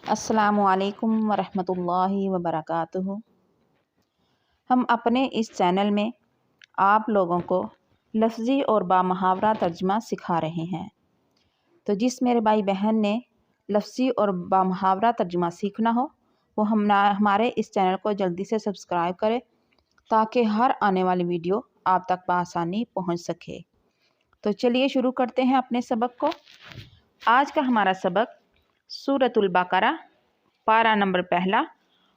السلام علیکم ورحمۃ اللہ وبرکاتہ۔ ہم اپنے اس چینل میں آپ لوگوں کو لفظی اور بامحاورہ ترجمہ سکھا رہے ہیں، تو جس میرے بھائی بہن نے لفظی اور بامحاورہ ترجمہ سیکھنا ہو وہ ہمارے اس چینل کو جلدی سے سبسکرائب کرے تاکہ ہر آنے والی ویڈیو آپ تک بآسانی پہنچ سکے۔ تو چلیے شروع کرتے ہیں اپنے سبق کو۔ آج کا ہمارا سبق سورۃ البقرہ پارہ نمبر 1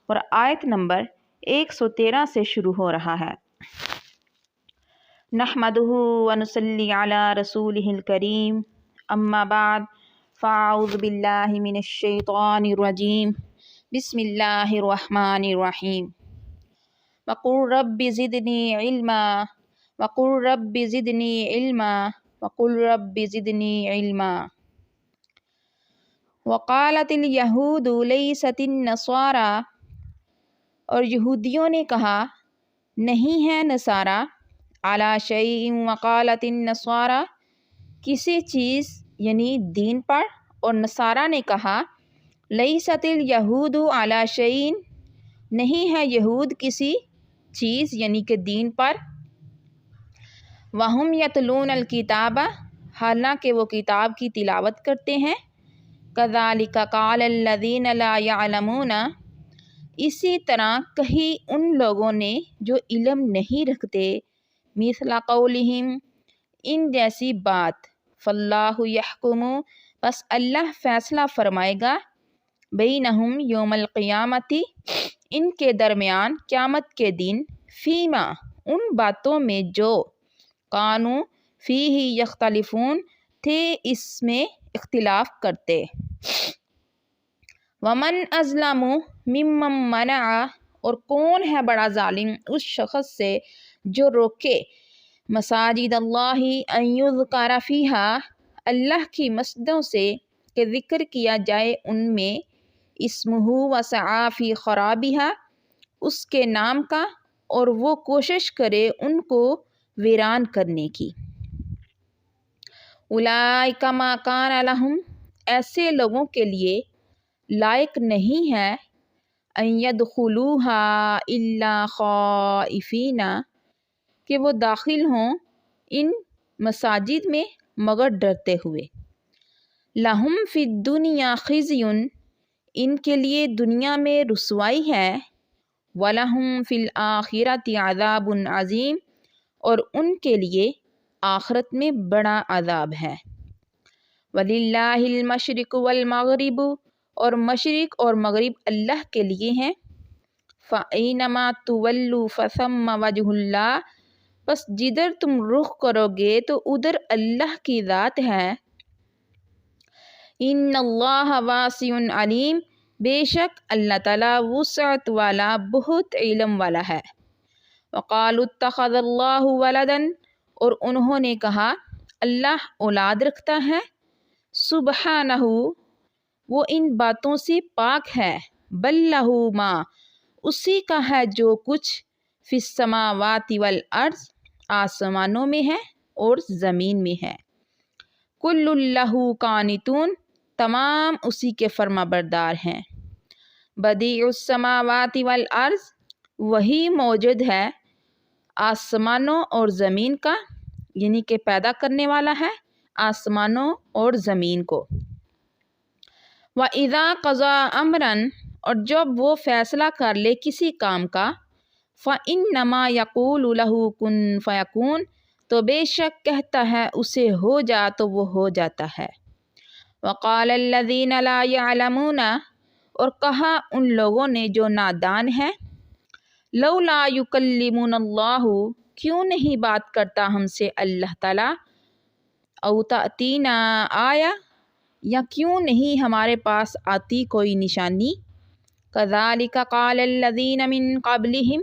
اور آیت نمبر 113 سے شروع ہو رہا ہے۔ نحمدہ ونصلی علی رسولہ الکریم، اما بعد فاعوذ باللہ من الشیطان الرجیم، بسم اللہ الرحمن الرحیم۔ وقل رب زدنی علما وقل رب زدنی علما وقل رب زدنی علما۔ وقالت الیہود لیست النصارى، اور یہودیوں نے کہا نہیں ہے نصارہ، علی شیء وقالت النصارى، کسی چیز یعنی دین پر، اور نصارہ نے کہا لیست الیہود علی شیء، نہیں ہے یہود کسی چیز یعنی کہ دین پر۔ وہم یتلون الکتاب، حالانکہ وہ کتاب کی تلاوت کرتے ہیں۔ کذالک قال الذین لا یعلمون، اسی طرح کہی ان لوگوں نے جو علم نہیں رکھتے، مثل قولہم، ان جیسی بات، فاللہ یحکم، بس اللہ فیصلہ فرمائے گا، بینہم یوم القیامت، ان کے درمیان قیامت کے دن، فیما، ان باتوں میں جو، کانوا فیہ یختلفون، تھے اس میں اختلاف کرتے۔ ومن اظلم ممن منع، اور کون ہے بڑا ظالم اس شخص سے جو روکے، مساجد اللہ ان یذکر فیہا، اللہ کی مسجدوں سے کہ ذکر کیا جائے ان میں، اسمہ وسعی فی خرابہا، اس کے نام کا، اور وہ کوشش کرے ان کو ویران کرنے کی۔ اولئک ما کان لہم، ایسے لوگوں کے لیے لائق نہیں ہے، ان یدخلوہا الا خائفین، کہ وہ داخل ہوں ان مساجد میں مگر ڈرتے ہوئے۔ لہم فی الدنیا خزی، ان کے لیے دنیا میں رسوائی ہے، ولہم فی الآخرۃ عذاب عظیم، اور ان کے لیے آخرت میں بڑا عذاب ہے۔ وللہ المشرق والمغرب، اور مشرق اور مغرب اللہ کے لیے ہیں۔ فَأَيْنَمَا تُوَلُّوا فَثَمَّ وَجْهُ اللَّهِ، بس جدھر تم رخ کرو گے تو ادھر اللہ کی ذات ہے۔ ان اللہ واسع علیم، بے شک اللہ تعالیٰ وسعت والا، بہت علم والا ہے۔ وقالوا اتخذ اللہ ولدا، اور انہوں نے کہا اللہ اولاد رکھتا ہے۔ سبحانہ، وہ ان باتوں سے پاک ہے، بل لہ ما، اسی کا ہے جو کچھ، فی السماوات والارض، آسمانوں میں ہے اور زمین میں ہے۔ کل لہ قانتون، تمام اسی کے فرما بردار ہیں۔ بدیع السماوات والارض، وہی موجود ہے آسمانوں اور زمین کا، یعنی کہ پیدا کرنے والا ہے آسمانوں اور زمین کو۔ وَإِذَا قَضَىٰ أَمْرًا، اور جب وہ فیصلہ کر لے کسی کام کا، فَإِنَّمَا يَقُولُ لَهُ كُن فَيَكُونُ، تو بے شک کہتا ہے اسے ہو جا تو وہ ہو جاتا ہے۔ وَقَالَ الَّذِينَ لَا يَعْلَمُونَ، اور کہا ان لوگوں نے جو نادان ہیں، لَوْلَا يُكَلِّمُنَا اللَّهُ، کیوں نہیں بات کرتا ہم سے اللہ تعالیٰ، او تأتینا آیا، یا کیوں نہیں ہمارے پاس آتی کوئی نشانی۔ کذالک قال الذین من قبلہم،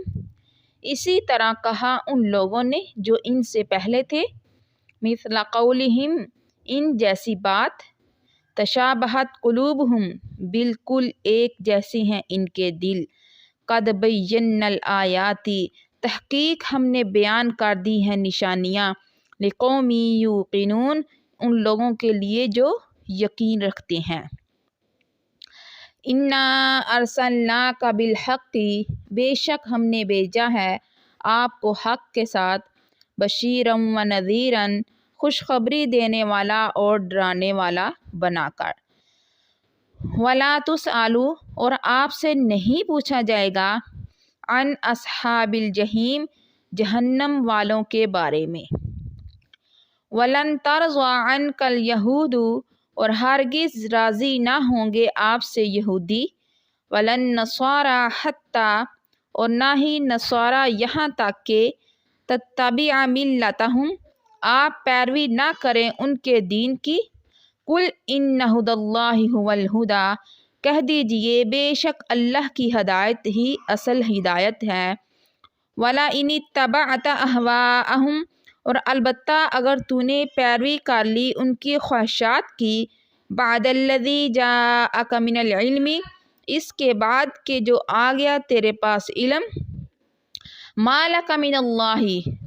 اسی طرح کہا ان لوگوں نے جو ان سے پہلے تھے، مثل قولہم، ان جیسی بات، تشابہت قلوبہم، بالکل ایک جیسی ہیں ان کے دل، قد بینا الآیات، تحقیق ہم نے بیان کر دی ہیں نشانیاں، لقوم یوقنون، ان لوگوں کے لیے جو یقین رکھتے ہیں۔ انا ارسلناک بالحق، بے شک ہم نے بھیجا ہے آپ کو حق کے ساتھ، بشیرم و نذیرن، خوشخبری دینے والا اور ڈرانے والا بنا کر۔ ولا تسألوا، اور آپ سے نہیں پوچھا جائے گا، عن اصحاب الجحیم، جہنم والوں کے بارے میں۔ ولن ترضى عنك اليهود، اور ہرگز راضی نہ ہوں گے آپ سے یہودی، ولن نصارى حتى، اور نہ ہی نصارہ یہاں تک کہ تتبع ملتهم، آپ پیروی نہ کریں ان کے دین کی۔ قل ان ھدی اللہ ھو الھدی، کہہ دیجئے بے شک اللہ کی ہدایت ہی اصل ہدایت ہے۔ وَلَئِنِ اتَّبَعْتَ أَهْوَاءَهُمْ، اور البتہ اگر تو نے پیروی کر لی ان کی خواہشات کی، بعد الذی جاءک من العلم، اس کے بعد کہ جو آ گیا تیرے پاس علم، ما لک من اللہ،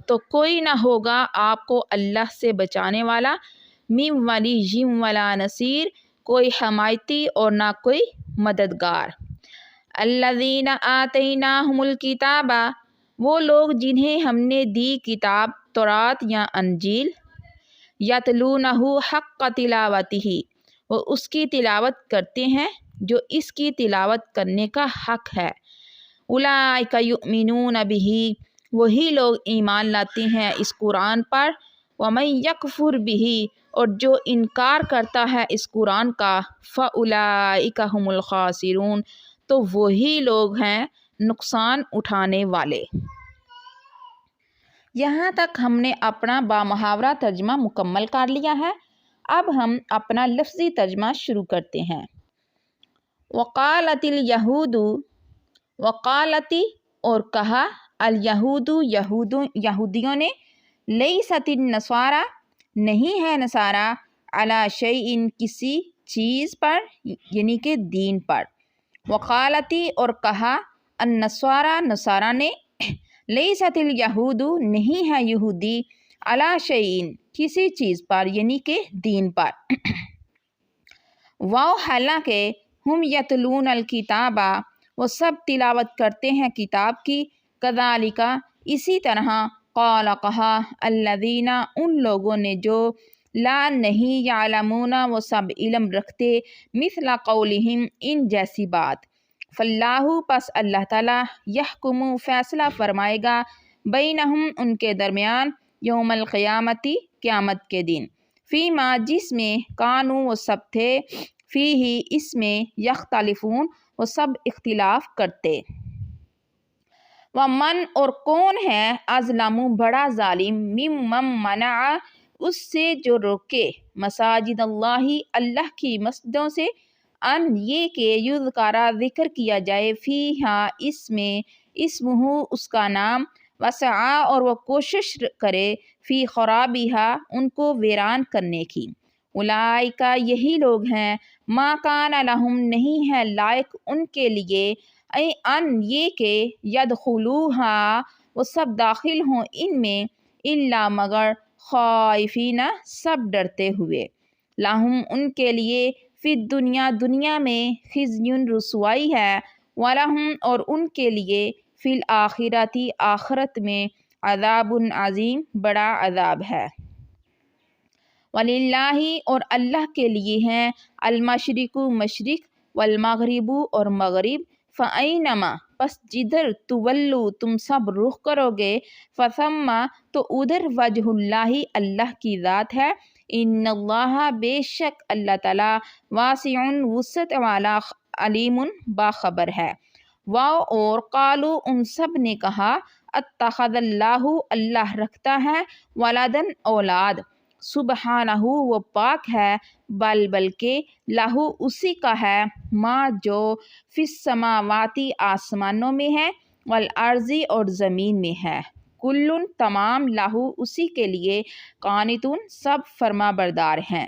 تو کوئی نہ ہوگا آپ کو اللہ سے بچانے والا، من ولی ولا نصیر، کوئی حمایتی اور نہ کوئی مددگار۔ الذین آتیناہم الکتاب، وہ لوگ جنہیں ہم نے دی کتاب تورات یا انجیل، یتلونہ حق تلاوتہ، وہ اس کی تلاوت کرتے ہیں جو اس کی تلاوت کرنے کا حق ہے۔ اولئک یؤمنون بہ، وہی لوگ ایمان لاتے ہیں اس قرآن پر، ومن یکفر بہ، اور جو انکار کرتا ہے اس قرآن کا، فاولئک ھم الخاسرون، تو وہی لوگ ہیں نقصان اٹھانے والے۔ یہاں تک ہم نے اپنا بامحاورہ ترجمہ مکمل کر لیا ہے۔ اب ہم اپنا لفظی ترجمہ شروع کرتے ہیں۔ وقالت الیہود، وقالتی، اور کہا، الیہود، یہودیوں نے، لیست النصارى، نہیں ہے نصارہ، علی شیء، کسی چیز پر، یعنی کہ دین پر۔ وقالتی، اور کہا، النصارى، نصارہ نے، لیست الیہود، نہیں ہے یہودی، علی شیء، کسی چیز پر، یعنی کہ دین پر۔ حالانکہ ہم یتلون الکتاب، وہ سب تلاوت کرتے ہیں کتاب کی، کذالک، اسی طرح، قال، کہا، الذین، ان لوگوں نے جو، لا نہیں، یعلمون، وہ سب علم رکھتے، مثل قولہم، ان جیسی بات۔ فاللہ، پس اللہ تعالیٰ، یحکم، فیصلہ فرمائے گا، بینہم، ان کے درمیان، یوم القیامتی، قیامت کے دن، فیما، جس میں، کانوا، وہ سب تھے، فیہ، اس میں، یختلفون، وہ سب اختلاف کرتے۔ ومن، اور کون ہے، اظلم، بڑا ظالم، ممن منع، اس سے جو روکے، مساجد اللہ، اللہ کی مسجدوں سے، ان، یہ کہ یذکر، ذکر کیا جائے، فیہا، اس میں، اسمہ، اس کا نام، وسعی، اور وہ کوشش کرے، فی خرابہا، ان کو ویران کرنے کی۔ اولئک، یہی لوگ ہیں، ما کان لہم، نہیں ہے لائق ان کے لیے، ان، یہ کہ، یدخلوہا، وہ سب داخل ہوں ان میں، الا، مگر، خائفین، سب ڈرتے ہوئے، لہم، ان کے لیے، فی الدنیا، دنیا میں، خزی، رسوائی ہے، ولہم، اور ان کے لیے، فی الآخرۃ، آخرت میں، عذاب عظیم، بڑا عذاب ہے۔ وللہ، اور اللہ کے لیے ہیں، المشرق، مشرق، والمغرب، اور مغرب، فأینما، پس جدھر، تولوا، تم سب رخ کرو گے، فثم، تو ادھر، وجہ اللہ، اللہ کی ذات ہے، ان اللہ، بے شک اللہ تعالیٰ، واسع، وسعت والا، علیم، باخبر ہے۔ اور قالوا، ان سب نے کہا، اتخذ اللہ، اللہ رکھتا ہے، ولدن، اولاد، سبحانہ، وہ پاک ہے، بلکہ، لہو، اسی کا ہے، ما، جو، فی السماوات، آسمانوں میں ہے، والارض، اور زمین میں ہے، کل، تمام، لہو، اسی کے لیے، قانتون، سب فرما بردار ہیں۔